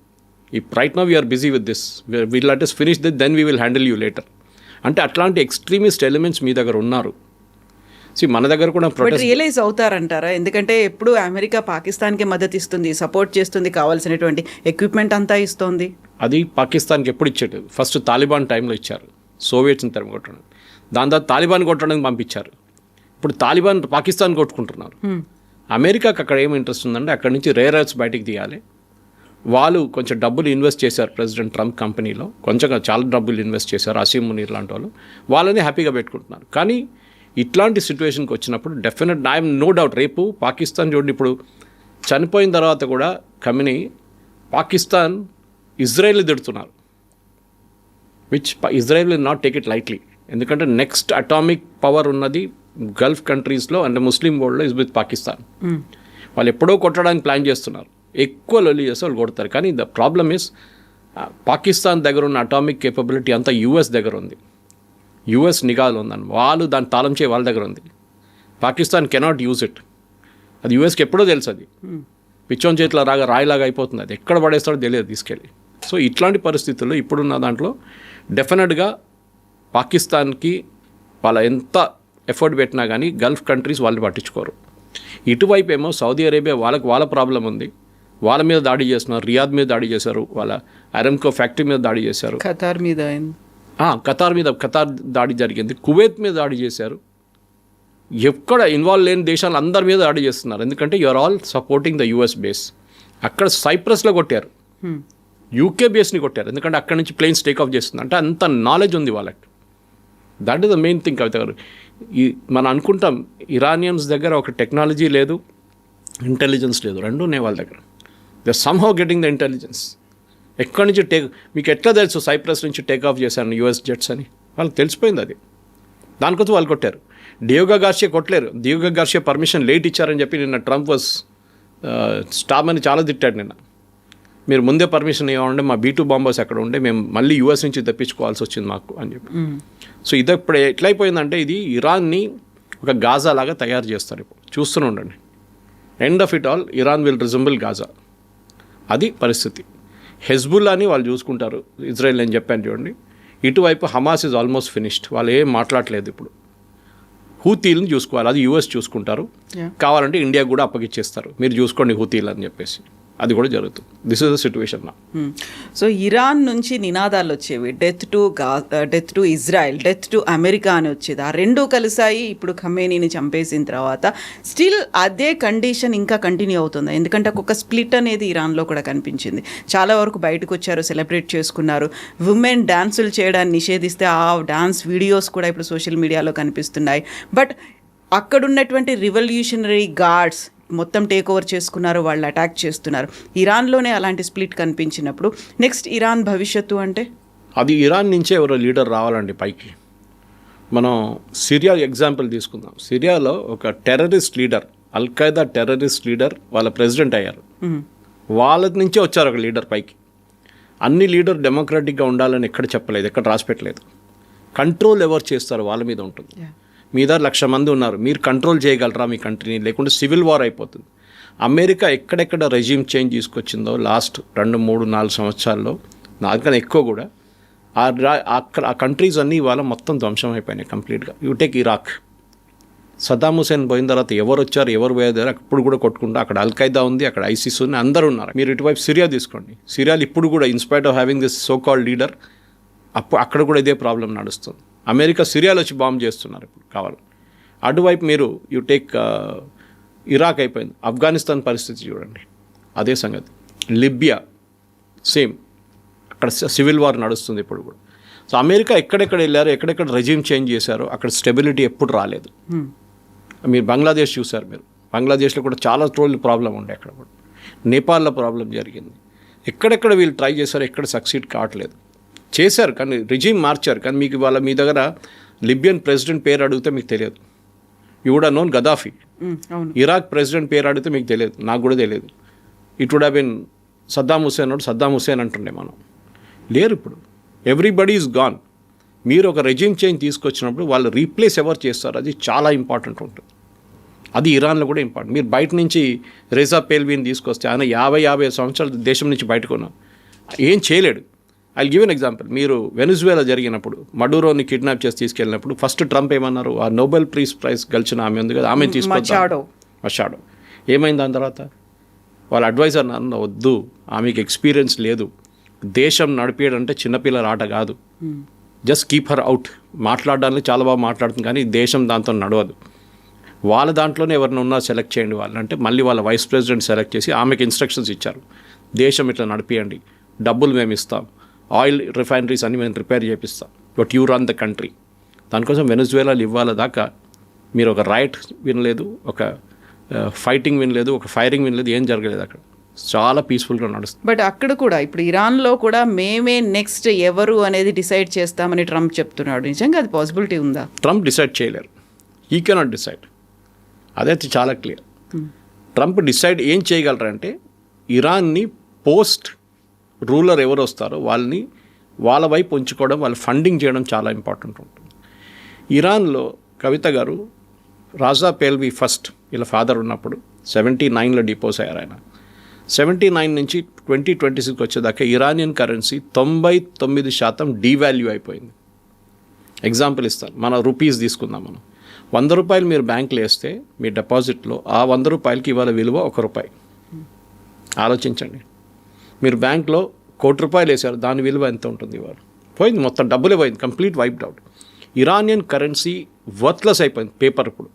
ఈ right now we're busy with this, will let us finish this, then we will handle you later. అంటే అట్లాంటి ఎక్స్ట్రీమిస్ట్ ఎలిమెంట్స్ మీ దగ్గర ఉన్నారు. మన దగ్గర కూడా రియలైజ్ అవుతారంటారా? ఎందుకంటే ఎప్పుడు అమెరికా పాకిస్తాన్కి మద్దతు ఇస్తుంది, సపోర్ట్ చేస్తుంది, కావాల్సినటువంటి ఎక్విప్మెంట్ అంతా ఇస్తుంది. అది పాకిస్తాన్కి ఎప్పుడు ఇచ్చేది? ఫస్ట్ తాలిబాన్ టైంలో ఇచ్చారు, సోవియట్స్ని తరిమి కొట్టడం. దాని తర్వాత తాలిబాన్ కొట్టడానికి పంపించారు. ఇప్పుడు తాలిబాన్ పాకిస్తాన్ కొట్టుకుంటున్నారు. అమెరికాకి అక్కడ ఏం ఇంట్రెస్ట్ ఉందంటే అక్కడ నుంచి రేర్ ఎర్త్స్ బయటికి తీయాలి. వాళ్ళు కొంచెం డబ్బులు ఇన్వెస్ట్ చేశారు ప్రెసిడెంట్ ట్రంప్ కంపెనీలో, చాలా డబ్బులు ఇన్వెస్ట్ చేశారు. అసీం మునీర్ లాంటి వాళ్ళు, వాళ్ళని హ్యాపీగా పెట్టుకుంటున్నారు. కానీ ఇట్లాంటి సిచ్యువేషన్కి వచ్చినప్పుడు డెఫినెట్ ఐఎమ్ నో డౌట్ రేపు పాకిస్తాన్ చూడండి, ఇప్పుడు చనిపోయిన తర్వాత కూడా ఖమేనీ పాకిస్తాన్ ఇజ్రాయెల్ని తిడుతున్నారు, which Israel will not take it lightly. ఎందుకంటే నెక్స్ట్ అటామిక్ పవర్ ఉన్నది గల్ఫ్ కంట్రీస్లో అంటే ముస్లిం వరల్డ్లో ఇస్ విత్ పాకిస్తాన్. వాళ్ళు ఎప్పుడో కొట్టడానికి ప్లాన్ చేస్తున్నారు, ఎక్కువ లొల్లి చేస్తే వాళ్ళు కొడతారు. కానీ ద ప్రాబ్లమ్ ఇస్ పాకిస్తాన్ దగ్గర ఉన్న అటామిక్ కేపబిలిటీ అంతా యూఎస్ దగ్గర ఉంది, యూఎస్ నిఘాలో ఉందని వాళ్ళు దాన్ని తాళం చేయ వాళ్ళ దగ్గర ఉంది. Pakistan cannot use it. అది యూఎస్కి ఎప్పుడో తెలుసు, అది పిచ్చోన్ చేతిలో రాయిలాగా అయిపోతుంది, అది ఎక్కడ పడేస్తాడో తెలియదు తీసుకెళ్ళి. సో ఇట్లాంటి పరిస్థితుల్లో ఇప్పుడున్న దాంట్లో డెఫినెట్గా పాకిస్తాన్కి వాళ్ళ ఎంత ఎఫర్ట్ పెట్టినా కానీ గల్ఫ్ కంట్రీస్ వాళ్ళు పట్టించుకోరు. ఇటువైపు ఏమో సౌదీ అరేబియా వాళ్ళ ప్రాబ్లం ఉంది, వాళ్ళ మీద దాడి చేస్తున్నారు. రియాద్ మీద దాడి చేశారు, వాళ్ళ అరామ్కో ఫ్యాక్టరీ మీద దాడి చేశారు, ఖతార్ మీద ఖతార్ దాడి జరిగింది, కువైత్ మీద దాడి చేశారు. ఎక్కడ ఇన్వాల్వ్ లేని దేశాలు అందరి మీద దాడి చేస్తున్నారు. ఎందుకంటే you're all supporting the US base. అక్కడ సైప్రస్లో కొట్టారు, యూకే బేస్ని కొట్టారు, ఎందుకంటే అక్కడ నుంచి ప్లేన్స్ టేక్ ఆఫ్ చేస్తుంది. అంటే అంత నాలెడ్జ్ ఉంది వాళ్ళకి. That is the main thing Kavitha గారు. మనం అనుకుంటాం ఇరానియన్స్ దగ్గర ఒక టెక్నాలజీ లేదు, ఇంటెలిజెన్స్ లేదు, రెండూ ఉన్నాయి వాళ్ళ దగ్గర. They are somehow getting the intelligence. ఎక్కడి నుంచి మీకు ఎట్లా తెలుసు సైప్రస్ నుంచి టేక్ ఆఫ్ చేశాను యుఎస్ జెట్స్ అని? వాళ్ళకి తెలిసిపోయింది అది. దానికోసం వాళ్ళు కొట్టారు. డియోగో గార్షియా కొట్టలేరు. డియోగో గార్షియా పర్మిషన్ లేట్ ఇచ్చారని చెప్పి నిన్న ట్రంప్ స్టామ్ అని చాలా తిట్టాడు నిన్న. మీరు ముందే పర్మిషన్ ఇవ్వండి, మా B2 బాంబర్స్ అక్కడ ఉండే, మేము మళ్ళీ యుఎస్ నుంచి తెప్పించుకోవాల్సి వచ్చింది మాకు అని చెప్పి. సో ఇది ఇప్పుడు ఎట్లయిపోయిందంటే ఇది ఇరాన్ని ఒక గాజా లాగా తయారు చేస్తారు. ఇప్పుడు చూస్తూనే ఉండండి, end of it all Iran will resemble Gaza. అది పరిస్థితి. హెజ్బుల్లాని వాళ్ళు చూసుకుంటారు, ఇజ్రాయెల్ నేను చెప్పాను చూడండి. ఇటువైపు హమాస్ ఇస్ ఆల్మోస్ట్ ఫినిష్డ్, వాళ్ళు ఏం మాట్లాడలేదు. ఇప్పుడు హూతీలను చూసుకోవాలి, అది యుఎస్ చూసుకుంటారు. కావాలంటే ఇండియా కూడా అప్పగిచ్చేస్తారు, మీరు చూసుకోండి హూతీలు అని చెప్పేసి. అది కూడా జరుగుతుంది. దిస్ ఇస్ ద సిచ్యువేషన్ నా. సో ఇరాన్ నుంచి నినాదాలు వచ్చేవి, death to Israel, death to America అని వచ్చేది. ఆ రెండూ కలిసాయి. ఇప్పుడు ఖమేనీని చంపేసిన తర్వాత స్టిల్ అదే కండిషన్ ఇంకా కంటిన్యూ అవుతుంది. ఎందుకంటే ఒక స్ప్లిట్ అనేది ఇరాన్లో కూడా కనిపించింది. చాలా వరకు బయటకు వచ్చారు, సెలబ్రేట్ చేసుకున్నారు. ఉమెన్ డాన్సులు చేయడాన్ని నిషేధిస్తే ఆ డాన్స్ వీడియోస్ కూడా ఇప్పుడు సోషల్ మీడియాలో కనిపిస్తున్నాయి. బట్ అక్కడున్నటువంటి రివల్యూషనరీ గార్డ్స్ మొత్తం టేక్ ఓవర్ చేసుకున్నారు, వాళ్ళు అటాక్ చేస్తున్నారు. ఇరాన్లోనే అలాంటి స్ప్లిట్ కనిపించినప్పుడు నెక్స్ట్ ఇరాన్ భవిష్యత్తు అంటే అది ఇరాన్ నుంచే ఎవరో లీడర్ రావాలండి పైకి. మనం సిరియా ఎగ్జాంపుల్ తీసుకుందాం. సిరియాలో ఒక terrorist leader, Al-Qaeda terrorist leader వాళ్ళ ప్రెసిడెంట్ అయ్యారు. వాళ్ళ నుంచే వచ్చారు ఒక లీడర్ పైకి. అన్ని లీడర్ డెమోక్రాటిక్గా ఉండాలని ఎక్కడ చెప్పలేదు, ఎక్కడ రాసిపెట్టలేదు. కంట్రోల్ ఎవరు చేస్తారు వాళ్ళ మీద ఉంటుంది. మీ దగ్గర 1,00,000 మంది ఉన్నారు, మీరు కంట్రోల్ చేయగలరా మీ కంట్రీని? లేకుంటే సివిల్ వార్ అయిపోతుంది. అమెరికా ఎక్కడెక్కడ రెజ్యూమ్ చేంజ్ తీసుకొచ్చిందో లాస్ట్ 2, 3, 4 సంవత్సరాల్లో, నాకన్నా ఎక్కువ కూడా, ఆ కంట్రీస్ అన్నీ ఇవాళ మొత్తం ధ్వంసం అయిపోయినాయి కంప్లీట్గా. You take Iraq, Saddam Hussein పోయిన తర్వాత ఎవరు వచ్చారు ఎవరు పోయారు అప్పుడు కూడా కొట్టుకుంటా. అక్కడ అల్ఖైదా ఉంది, అక్కడ ఐసిస్ ఉంది, అందరూ ఉన్నారు. మీరు ఇటువైపు సిరియా తీసుకోండి, సిరియాలో ఇప్పుడు కూడా in spite of having this so called leader, అక్కడ కూడా ఇదే ప్రాబ్లం నడుస్తుంది. అమెరికా సిరియాలో వచ్చి బాంబ్ చేస్తున్నారు ఇప్పుడు కావాలి. అటువైపు మీరు యూ టేక్ ఇరాక్ అయిపోయింది. ఆఫ్ఘనిస్తాన్ పరిస్థితి చూడండి, అదే సంగతి. లిబియా సేమ్, అక్కడ సివిల్ వార్ నడుస్తుంది ఇప్పుడు కూడా. సో అమెరికా ఎక్కడెక్కడ వెళ్ళారో, ఎక్కడెక్కడ రెజ్యూమ్ చేంజ్ చేశారో అక్కడ స్టెబిలిటీ ఎప్పుడు రాలేదు. మీరు బంగ్లాదేశ్ చూశారు, మీరు బంగ్లాదేశ్లో కూడా చాలా రోజులు ప్రాబ్లం ఉండే, అక్కడ కూడా. నేపాల్లో ప్రాబ్లం జరిగింది. ఎక్కడెక్కడ వీళ్ళు ట్రై చేశారో ఎక్కడ సక్సీడ్ కావట్లేదు. చేశారు కానీ రిజీమ్ మార్చారు. కానీ మీకు వాళ్ళ మీ దగ్గర లిబియన్ ప్రెసిడెంట్ పేరు అడిగితే మీకు తెలియదు. You would have known Gaddafi. Iraq president పేరు అడిగితే మీకు తెలియదు, నాకు కూడా తెలియదు. It would have been Saddam Hussein అంటుండే మనం. లేరు ఇప్పుడు, ఎవ్రీబడీ ఈజ్ గాన్. మీరు ఒక రెజ్యూమ్ చేంజ్ తీసుకొచ్చినప్పుడు వాళ్ళు రీప్లేస్ ఎవరు చేస్తారు, అది చాలా ఇంపార్టెంట్ ఉంటుంది. అది ఇరాన్లో కూడా ఇంపార్టెంట్. మీరు బయట నుంచి రేజా పేల్వీని తీసుకొస్తే ఆయన 50 సంవత్సరాలు దేశం నుంచి బయటకు ఉన్నాం, ఏం చేయలేడు. I give an example. మీరు వెనిజువేలా జరిగినప్పుడు మడూరోని కిడ్నాప్ చేసి తీసుకెళ్ళినప్పుడు ఫస్ట్ ట్రంప్ ఏమన్నారు, ఆ నోబెల్ ప్రైజ్ గెలిచిన ఆమె ఉంది కదా, ఆమె తీసుకొచ్చాడు మషాడో. ఏమైంది దాని తర్వాత? వాళ్ళ అడ్వైజర్ అన్న వద్దు, ఆమెకి ఎక్స్పీరియన్స్ లేదు, దేశం నడిపేయడంటే చిన్నపిల్లల ఆట కాదు, జస్ట్ కీప్ హర్ అవుట్. మాట్లాడడానికి చాలా బాగా మాట్లాడుతుంది కానీ దేశం దాంతో నడవదు. వాళ్ళ దాంట్లోనే ఎవరిని ఉన్నా సెలెక్ట్ చేయండి వాళ్ళంటే, మళ్ళీ వాళ్ళ వైస్ ప్రెసిడెంట్ సెలెక్ట్ చేసి ఆమెకి ఇన్స్ట్రక్షన్స్ ఇచ్చారు, దేశం ఇట్లా నడిపియండి, డబ్బులు మేము ఇస్తాం, ఆయిల్ రిఫైనరీస్ అన్ని మేము రిపేర్ చేపిస్తాం, but you run the country. దానికోసం వెనిజువేలాలో ఇవ్వాల దాకా మీరు ఒక రైట్ వినలేదు, ఒక ఫైటింగ్ వినలేదు, ఒక ఫైరింగ్ వినలేదు, ఏం జరగలేదు. అక్కడ చాలా పీస్ఫుల్గా నడుస్తుంది. బట్ అక్కడ కూడా ఇప్పుడు ఇరాన్లో కూడా మేమే నెక్స్ట్ ఎవరు అనేది డిసైడ్ చేస్తామని ట్రంప్ చెప్తున్నాడు. నిజంగా అది పాసిబిలిటీ ఉందా? ట్రంప్ డిసైడ్ చేయలేరు. He cannot decide. అదైతే చాలా క్లియర్. ట్రంప్ డిసైడ్ ఏం చేయగలరంటే ఇరాన్ని పోస్ట్ రూలర్ ఎవరు వస్తారో వాళ్ళని వాళ్ళ వైపు ఉంచుకోవడం, వాళ్ళు ఫండింగ్ చేయడం చాలా ఇంపార్టెంట్ ఉంటుంది. ఇరాన్లో కవిత గారు రాజా పేల్వి ఫస్ట్ వీళ్ళ ఫాదర్ ఉన్నప్పుడు 79లో డిపోజ్ అయ్యారు ఆయన. 79 నుంచి 2026 వచ్చేదాకా ఇరానియన్ కరెన్సీ 99% డీవాల్యూ అయిపోయింది. ఎగ్జాంపుల్ ఇస్తాను, మన రూపీస్ తీసుకుందాం. మనం 100 రూపాయలు మీరు బ్యాంకులో వేస్తే మీ డిపాజిట్లో ఆ 100 రూపాయలకి ఇవాళ విలువ ₹1. ఆలోచించండి, మీరు బ్యాంక్లో ₹1,00,00,000 వేశారు, దాని విలువ ఎంత ఉంటుంది ఇవాళ? పోయింది, మొత్తం డబ్బులే పోయింది, complete wiped out. Iranian currency worthless అయిపోయింది. పేపర్ ఇప్పుడు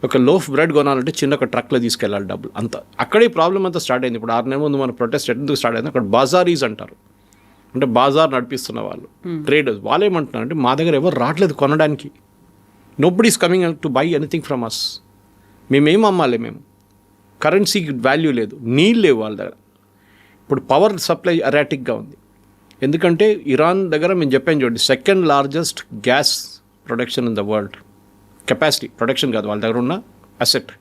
ఒక లోఫ్ బ్రెడ్ కొనాలంటే చిన్న ఒక ట్రక్లో తీసుకెళ్ళాలి డబ్బులు అంతా. అక్కడే ప్రాబ్లం అంతా స్టార్ట్ అయింది. ఇప్పుడు 6 నెలల ముందు మన ప్రొటెస్ట్ ఎందుకు స్టార్ట్ అయింది, అక్కడ బాజారీస్ అంటారు, అంటే బాజార్ నడిపిస్తున్న వాళ్ళు, ట్రేడర్స్. వాళ్ళు ఏమంటున్నారు అంటే మా దగ్గర ఎవరు రావట్లేదు కొనడానికి, nobody is coming to buy anything from us. మేమేం అమ్మాలి, మేము కరెన్సీకి వాల్యూ లేదు, నీళ్ళు లేవు వాళ్ళ దగ్గర. ఇప్పుడు పవర్ సప్లై ఎరాటిక్గా ఉంది. ఎందుకంటే ఇరాన్ దగ్గర మేము చెప్పాను చూడండి, 2nd largest gas production in the world. Capacity production కాదు, వాళ్ళ దగ్గర ఉన్న asset.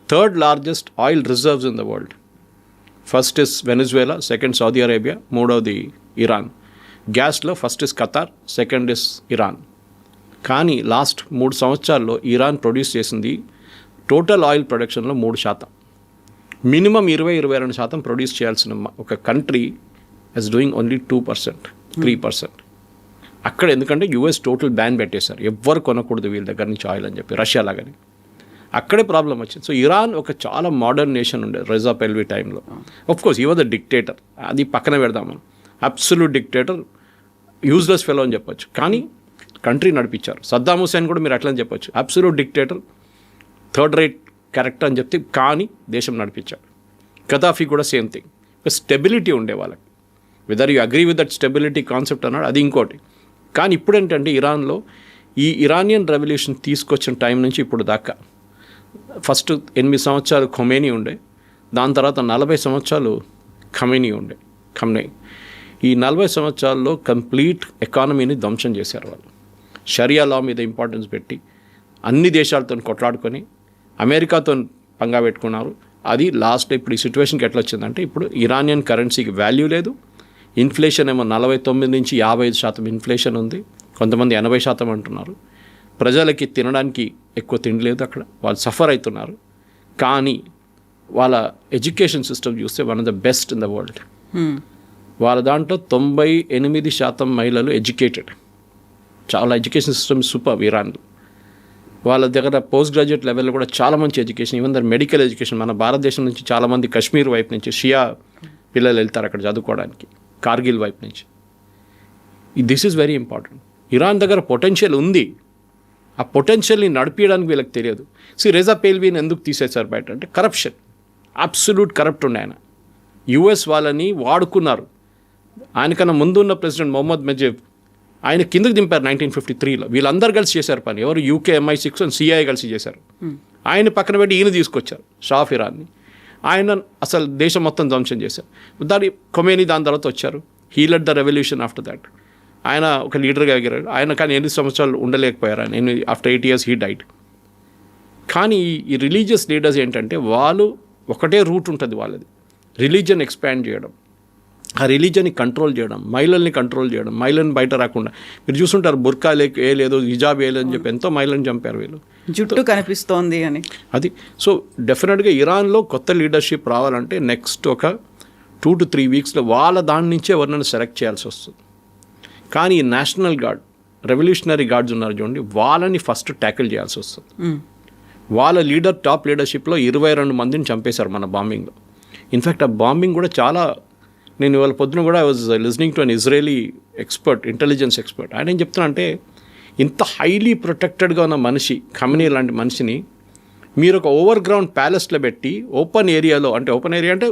3rd largest oil reserves in the world. First is Venezuela, 2nd Saudi Arabia, 3వది ఇరాన్. గ్యాస్లో first is Qatar, 2nd is Iran. కానీ లాస్ట్ 3 సంవత్సరాల్లో ఇరాన్ ప్రొడ్యూస్ చేసింది టోటల్ ఆయిల్ ప్రొడక్షన్లో 3%. మినిమం 20-22% ప్రొడ్యూస్ చేయాల్సిన ఒక కంట్రీ ఇస్ డూయింగ్ ఓన్లీ 2%, 3%. అక్కడ ఎందుకంటే యూఎస్ టోటల్ బ్యాన్ పెట్టేశారు, ఎవ్వరు కొనకూడదు వీళ్ళ దగ్గర నుంచి ఆయిల్ అని చెప్పి, రష్యా లాగానే. అక్కడే ప్రాబ్లం వచ్చింది. సో ఇరాన్ ఒక చాలా మోడర్న్ నేషన్ ఉండే రిజా పెల్వి టైంలో. ఆఫ్ కోర్స్ ఈ వాజ్ ద డిక్టేటర్, అది పక్కన పెడదాం మనం. అబ్సల్యూట్ డిక్టేటర్, యూజ్లెస్ ఫెలో అని చెప్పొచ్చు, కానీ కంట్రీ నడిపించారు. సద్దాం హుసేన్ కూడా మీరు అట్లని చెప్పొచ్చు, absolute dictator, 3rd rate character అని చెప్తే కానీ దేశం నడిపించాడు. గదాఫీ కూడా సేమ్ థింగ్. స్టెబిలిటీ ఉండే వాళ్ళకి, whether you agree with that stability concept అన్నాడు, అది ఇంకోటి. కానీ ఇప్పుడు ఏంటంటే ఇరాన్లో ఈ ఇరానియన్ రెవల్యూషన్ తీసుకొచ్చిన టైం నుంచి ఇప్పుడు దాకా ఫస్ట్ 8 సంవత్సరాలు ఖొమేనీ ఉండే, దాని తర్వాత 40 సంవత్సరాలు ఖమ్నై. ఈ 40 సంవత్సరాల్లో కంప్లీట్ ఎకానమీని ధ్వంసం చేశారు వాళ్ళు. షరియా లా మీద ఇంపార్టెన్స్ పెట్టి అన్ని దేశాలతో కొట్లాడుకొని అమెరికాతో పంగా పెట్టుకున్నారు. అది లాస్ట్ ఇప్పుడు ఈ సిచ్యువేషన్కి ఎట్లా వచ్చిందంటే ఇప్పుడు ఇరానియన్ కరెన్సీకి వాల్యూ లేదు. ఇన్ఫ్లేషన్ ఏమో 49 నుంచి 55% ఇన్ఫ్లేషన్ ఉంది, కొంతమంది 80% అంటున్నారు. ప్రజలకి తినడానికి ఎక్కువ తిండి లేదు అక్కడ, వాళ్ళు సఫర్ అవుతున్నారు. కానీ వాళ్ళ ఎడ్యుకేషన్ సిస్టమ్ చూస్తే one of the best in the world. వాళ్ళ దాంట్లో 98% మహిళలు ఎడ్యుకేటెడ్. చాలా ఎడ్యుకేషన్ సిస్టమ్ సూపర్ ఇరాన్లో. వాళ్ళ దగ్గర పోస్ట్ గ్రాడ్యుయేట్ లెవెల్లో కూడా చాలా మంచి education, even their medical education. మన భారతదేశం నుంచి చాలామంది కశ్మీర్ వైపు నుంచి షియా పిల్లలు వెళ్తారు అక్కడ చదువుకోవడానికి, కార్గిల్ వైపు నుంచి. This is very important. Iran దగ్గర పొటెన్షియల్ ఉంది, ఆ పొటెన్షియల్ని నడిపించడానికి వీళ్ళకి తెలియదు. రేజా పేల్వీని ఎందుకు తీసేశారు బయట అంటే కరప్షన్, అబ్సల్యూట్ కరప్ట్ ఉండే ఆయన. యుఎస్ వాళ్ళని వాడుకున్నారు. ఆయనకన్నా ముందు ఉన్న ప్రెసిడెంట్ మొహమ్మద్ మెజీబ్ ఆయన కిందకి దింపారు 1953లో. వీళ్ళందరూ కలిసి చేశారు పని. ఎవరు? యూకే MI6 అండ్ CIA కలిసి చేశారు. ఆయన పక్కన పెట్టి ఈయన తీసుకొచ్చారు షా ఆఫ్ ఇరాన్ని. ఆయన అసలు దేశం మొత్తం ధ్వంసం చేశారు. ఖొమేనీ దాని తర్వాత వచ్చారు. He lead the revolution after that. ఆయన ఒక లీడర్గా ఎగిరాడు ఆయన, కానీ 8 సంవత్సరాలు ఉండలేకపోయారు ఆయన. After 8 years he died. కానీ ఈ రిలీజియస్ లీడర్స్ ఏంటంటే వాళ్ళు ఒకటే రూట్ ఉంటుంది వాళ్ళది, రిలీజియన్ ఎక్స్పాండ్ చేయడం, ఆ రిలీజియన్ని కంట్రోల్ చేయడం, మహిళల్ని కంట్రోల్ చేయడం, మహిళల్ని బయట రాకుండా. మీరు చూస్తుంటారు బుర్కా ఏ లేదు, హిజాబ్ ఏ లేదని చెప్పి ఎంతో మహిళలను చంపారు వీళ్ళు, జుట్టు కనిపిస్తోంది అని. అది సో డెఫినెట్గా ఇరాన్లో కొత్త లీడర్షిప్ రావాలంటే నెక్స్ట్ ఒక 2 to 3 weeksలో వాళ్ళ దాని నుంచే ఎవరినైనా సెలెక్ట్ చేయాల్సి వస్తుంది. కానీ ఈ నేషనల్ గార్డ్, రెవల్యూషనరీ గార్డ్స్ ఉన్నారు చూడండి, వాళ్ళని ఫస్ట్ ట్యాకిల్ చేయాల్సి వస్తుంది. వాళ్ళ టాప్ లీడర్షిప్లో 22 మందిని చంపేశారు మన బాంబింగ్లో. ఇన్ఫ్యాక్ట్ ఆ బాంబింగ్ కూడా చాలా, నేను ఇవాళ పొద్దున కూడా I was listening to an Israeli expert, intelligence expert. ఆయన ఏం చెప్తున్నా అంటే ఇంత హైలీ ప్రొటెక్టెడ్గా ఉన్న మనిషి, ఖమేనీ లాంటి మనిషిని మీరు ఒక ఓవర్ గ్రౌండ్ ప్యాలెస్లో పెట్టి ఓపెన్ ఏరియాలో, అంటే ఓపెన్ ఏరియా అంటే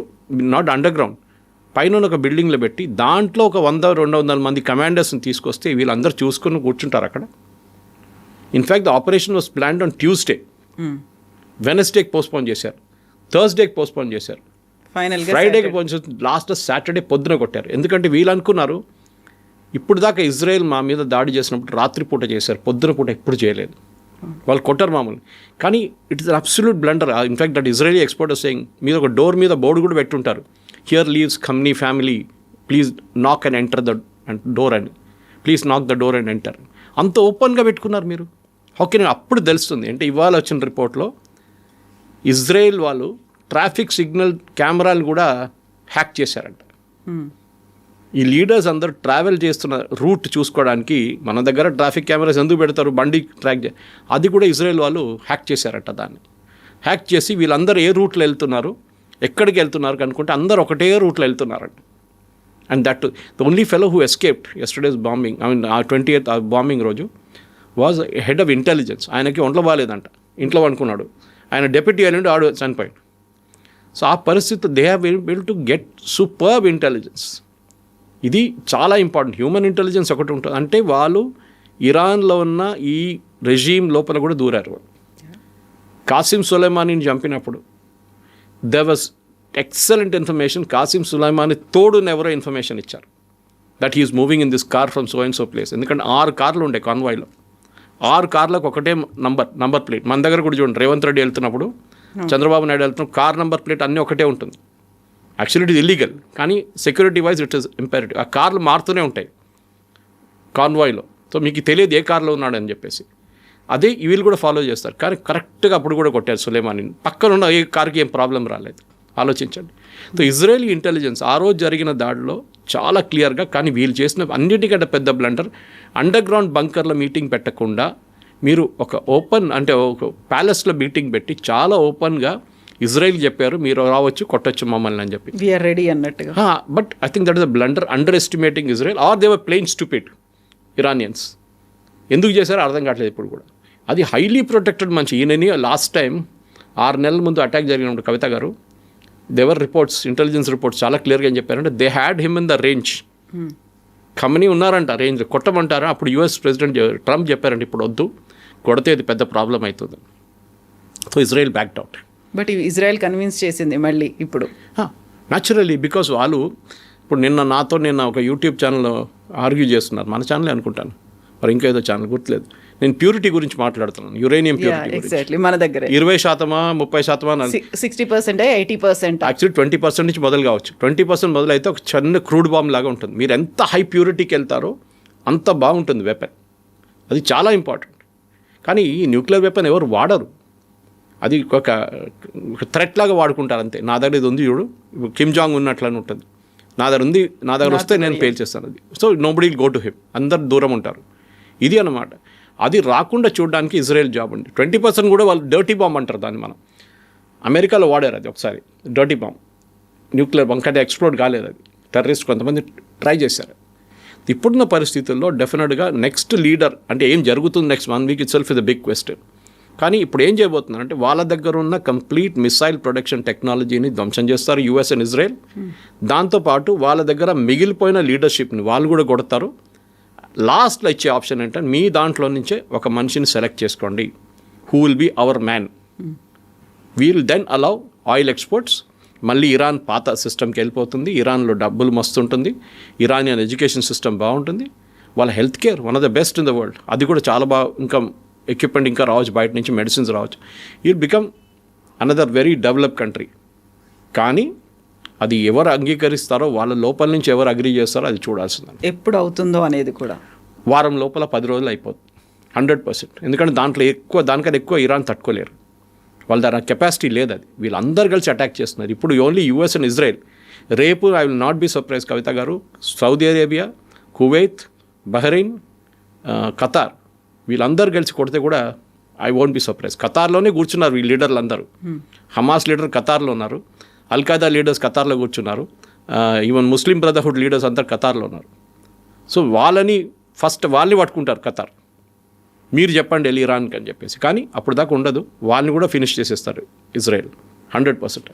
నాట్ అండర్ గ్రౌండ్, పైన ఒక బిల్డింగ్లో పెట్టి దాంట్లో ఒక 100-200 మంది కమాండర్స్ని తీసుకొస్తే వీళ్ళందరూ చూసుకుని కూర్చుంటారు అక్కడ. In fact the operation was planned on Tuesday, వెనస్డేకి పోస్ట్పోన్ చేశారు, థర్స్డేకి పోస్ట్పోన్ చేశారు, ఫ్రైడేకి పోస్ట్పోన్, లాస్ట్ సాటర్డే పొద్దున కొట్టారు. ఎందుకంటే వీళ్ళు అనుకున్నారు ఇప్పుడు దాకా ఇజ్రాయెల్ మా మీద దాడి చేసినప్పుడు రాత్రిపూట చేశారు, పొద్దున పూట ఎప్పుడు చేయలేదు. వాళ్ళు కొట్టరు మామూలు. కానీ it is absolute blunder. In fact that Israeli expert saying మీద ఒక డోర్ మీద బోర్డు కూడా పెట్టుంటారు, here lives company family, please knock and enter the door అని, please knock the door and enter. అంత ఓపెన్గా పెట్టుకున్నారు మీరు. ఓకే, అప్పుడు తెలుస్తుంది అంటే ఇవాళ వచ్చిన రిపోర్ట్లో ఇజ్రాయెల్ వాళ్ళు ట్రాఫిక్ సిగ్నల్ కెమెరాలు కూడా హ్యాక్ చేశారంట. ఈ లీడర్స్ అందరూ ట్రావెల్ చేస్తున్న రూట్ చూసుకోవడానికి మన దగ్గర ట్రాఫిక్ కెమెరాస్ ఎందుకు పెడతారు, బండి ట్రాక్ అది కూడా ఇజ్రాయెల్ వాళ్ళు హ్యాక్ చేశారట. దాన్ని హ్యాక్ చేసి వీళ్ళందరూ ఏ రూట్లో వెళ్తున్నారు, ఎక్కడికి వెళ్తున్నారు కనుక్కుంటే అందరూ ఒకటే రూట్లో వెళ్తున్నారంట. And that the only fellow who escaped yesterday's bombing, I mean uh 28th bombing రోజు వాజ్ హెడ్ ఆఫ్ ఇంటెలిజెన్స్. ఆయనకి ఒంట్లో బాగాలేదంట, ఇంట్లో అనుకున్నాడు. ఆయన డెప్యూటీ అయినండి ఆడు చనిపోయాడు. సో ఆ పరిస్థితి they have bill to get superb intelligence. ఇది చాలా ఇంపార్టెంట్. హ్యూమన్ ఇంటెలిజెన్స్ ఒకటి ఉంటుంది అంటే వాళ్ళు ఇరాన్లో ఉన్న ఈ రెజీమ్ లోపల కూడా దూరారు. వాళ్ళు కాసిం సులైమానీని చంపినప్పుడు there was excellent information. Qasem Soleimani తోడుని ఎవరో ఇన్ఫర్మేషన్ ఇచ్చారు that he's moving in this car from so and so place. ఎందుకంటే 6 కార్లు ఉండే కాన్వాయ్లో, 6 కార్లకు ఒకటే నంబర్ ప్లేట్. మన దగ్గర కూడా చూడండి, రేవంత్ రెడ్డి వెళ్తున్నప్పుడు, చంద్రబాబు నాయుడు వెళ్తున్నప్పుడు కార్ నెంబర్ ప్లేట్ అన్నీ ఒకటే ఉంటుంది. యాక్చువల్లీ ఇట్ ఇస్ ఇల్లీగల్, కానీ సెక్యూరిటీ వైజ్ ఇట్ ఇస్ ఇంపారిటివ్. ఆ కార్లు మారుతూనే ఉంటాయి కాన్వాయ్లో. సో మీకు తెలియదు ఏ కార్లో ఉన్నాడని చెప్పేసి. అదే వీళ్ళు కూడా ఫాలో చేస్తారు. కానీ కరెక్ట్గా అప్పుడు కూడా కొట్టారు సులైమానీని. పక్కన ఉన్న ఏ కార్కి ఏం ప్రాబ్లం రాలేదు. ఆలోచించండి. సో ఇజ్రాయలీ ఇంటెలిజెన్స్ ఆ రోజు జరిగిన దాడిలో చాలా క్లియర్గా, కానీ వీళ్ళు చేసిన అన్నిటికంటే పెద్ద బ్లండర్, అండర్ గ్రౌండ్ బంకర్లో మీటింగ్ పెట్టకుండా మీరు ఒక ఓపెన్ అంటే ఒక ప్యాలెస్లో మీటింగ్ పెట్టి చాలా ఓపెన్గా ఇజ్రాయెల్ చెప్పారు మీరు రావచ్చు కొట్టచ్చు మమ్మల్ని అని చెప్పి, వీఆర్ రెడీ అన్నట్టుగా. But I think that is a blunder, underestimating Israel, or they were playing stupid Iranians. ఎందుకు చేశారో అర్థం కావట్లేదు ఇప్పుడు కూడా. అది హైలీ ప్రొటెక్టెడ్ మనిషి. ఈయనని లాస్ట్ టైం 6 నెలల ముందు అటాక్ జరిగినప్పుడు కవిత గారు, దేవర్ రిపోర్ట్స్, ఇంటెలిజెన్స్ రిపోర్ట్స్ చాలా క్లియర్గా ఏం చెప్పారంటే they had him in the range. Khamenei ఉన్నారంట రేంజ్, కొట్టమంటారా. అప్పుడు యుఎస్ ప్రెసిడెంట్ ట్రంప్ చెప్పారంటే ఇప్పుడు వద్దు, కొడితే ఇది పెద్ద ప్రాబ్లం అవుతుంది. So Israel backed out. But Israel convince చేసింది మళ్ళీ ఇప్పుడు. న్యాచురల్లీ, బికాజ్ వాళ్ళు ఇప్పుడు నిన్న ఒక యూట్యూబ్ ఛానల్లో ఆర్గ్యూ చేస్తున్నారు, మన ఛానలే అనుకుంటాను, మరి ఇంకా ఏదో ఛానల్ గుర్తులేదు. నేను ప్యూరిటీ గురించి మాట్లాడుతున్నాను, యురేనియం ప్యూరిటీ. ఎగ్జాక్ట్లీ మన దగ్గర 20%, 30%, 60%, 80%. యాక్చువల్లీ 20% నుంచి మొదలు కావచ్చు. 20% మొదలైతే ఒక చిన్న క్రూడ్ బాంబ్ లాగా ఉంటుంది. మీరు ఎంత హై ప్యూరిటీకి వెళ్తారో అంత బాగుంటుంది వెపన్. అది చాలా ఇంపార్టెంట్. కానీ ఈ న్యూక్లియర్ వెపన్ ఎవరు వాడరు. అది ఒక థ్రెట్ లాగా వాడుకుంటారు అంతే. నా దగ్గర ఇది ఉంది చూడు, కిమ్ జాంగ్ ఉన్నట్లని ఉంటుంది, నా దగ్గర ఉంది, నా దగ్గర వస్తే నేను పేల్చేస్తాను అది. So nobody will go to him, అందరు దూరం ఉంటారు. ఇది అన్నమాట. అది రాకుండా చూడడానికి ఇజ్రాయెల్ జాబ్ ఉంది. 20% కూడా వాళ్ళు డర్టీ బాంబ్ అంటారు దాన్ని. మనం అమెరికాలో వాడారు అది ఒకసారి, డర్టీ బాంబ్, న్యూక్లియర్ బాంబ్. కానీ ఎక్స్ప్లోడ్ కాలేదు అది. టెర్రరిస్ట్ కొంతమంది ట్రై చేశారు. ఇప్పుడున్న పరిస్థితుల్లో డెఫినెట్గా నెక్స్ట్ లీడర్ అంటే ఏం జరుగుతుంది next 1 week itself is the big question. కానీ ఇప్పుడు ఏం చేయబోతున్నారు అంటే వాళ్ళ దగ్గర ఉన్న కంప్లీట్ మిసైల్ ప్రొడక్షన్ టెక్నాలజీని ధ్వంసం చేస్తారు యూఎస్ అండ్ ఇజ్రాయెల్. దాంతోపాటు వాళ్ళ దగ్గర మిగిలిపోయిన లీడర్షిప్ని వాళ్ళు కూడా కొడతారు. లాస్ట్లో ఇచ్చే ఆప్షన్ ఏంటంటే మీ దాంట్లో నుంచే ఒక మనిషిని సెలెక్ట్ చేసుకోండి, who will be our man. We'll then allow oil exports. మళ్ళీ ఇరాన్ పాత సిస్టమ్కి వెళ్ళిపోతుంది. ఇరాన్లో డబ్బులు మస్తు ఉంటుంది, ఇరానియన్ ఎడ్యుకేషన్ సిస్టమ్ బాగుంటుంది, వాళ్ళ health care one of the best in the world. అది కూడా చాలా బాగా, ఇంకా ఎక్విప్మెంట్ ఇంకా రావచ్చు, బయట నుంచి మెడిసిన్స్ రావచ్చు. It become another very develop country. కానీ అది ఎవరు అంగీకరిస్తారో, వాళ్ళ లోపల నుంచి ఎవరు అగ్రీ చేస్తారో అది చూడాల్సిందని. ఎప్పుడు అవుతుందో అనేది కూడా వారం లోపల 10 రోజులు అయిపోతుంది 100%. ఎందుకంటే దానికన్నా ఎక్కువ ఇరాన్ తట్టుకోలేరు. వాళ్ళ దగ్గర కెపాసిటీ లేదు. అది వీళ్ళందరూ కలిసి అటాక్ చేస్తున్నారు. ఇప్పుడు ఓన్లీ యూఎస్ అండ్ ఇజ్రాయెల్. రేపు I will not be surprise Kavitha గారు, Saudi Arabia, Kuwait, Bahrain, Qatar వీళ్ళందరూ కలిసి కొడితే కూడా ఐ వోంట్ బీ సర్ప్రైజ్. ఖతార్లోనే కూర్చున్నారు వీళ్ళ లీడర్లు అందరూ. హమాస్ లీడర్ ఖతార్లో ఉన్నారు, అల్ఖైదా లీడర్స్ ఖతార్లో కూర్చున్నారు, ఈవెన్ ముస్లిం బ్రదర్హుడ్ లీడర్స్ అందరు ఖతార్లో ఉన్నారు. సో వాళ్ళని వాళ్ళని పట్టుకుంటారు ఖతార్. మీరు చెప్పండి వెళ్ళి ఇరాన్కి అని చెప్పేసి. కానీ అప్పుడు దాకా ఉండదు, వాళ్ళని కూడా ఫినిష్ చేసేస్తారు ఇజ్రాయెల్ 100%.